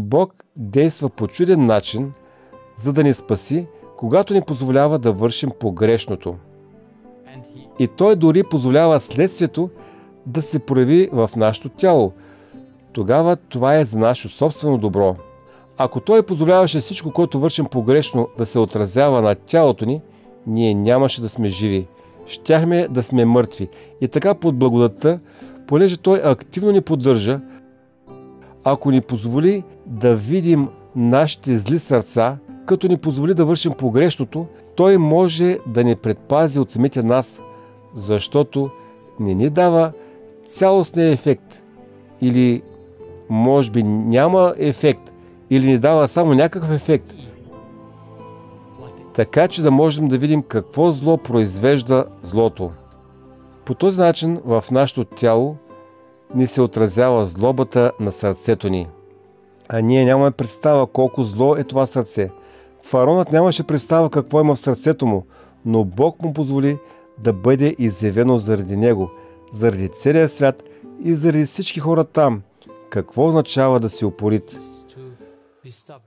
Бог действа по чуден начин, за да ни спаси, когато ни позволява да вършим погрешното. И Той дори позволява следствието да се прояви в нашето тяло. Тогава това е за наше собствено добро. Ако Той позволяваше всичко, което вършим погрешно, да се отразява на тялото ни, ние нямаше да сме живи. Щяхме да сме мъртви. И така под благодатта, понеже Той активно ни поддържа, ако ни позволи да видим нашите зли сърца, като ни позволи да вършим погрешното, Той може да ни предпази от самите нас, защото не ни дава цялостния ефект. Или може би няма ефект, или ни дава само някакъв ефект. Така че да можем да видим какво зло произвежда злото. По този начин в нашето тяло ни се отразява злобата на сърцето ни. А ние нямаме представа колко зло е това сърце. Фараонът нямаше представа какво има в сърцето му, но Бог му позволи да бъде изявено заради него, заради целия свят и заради всички хора там. Какво означава да си упорит?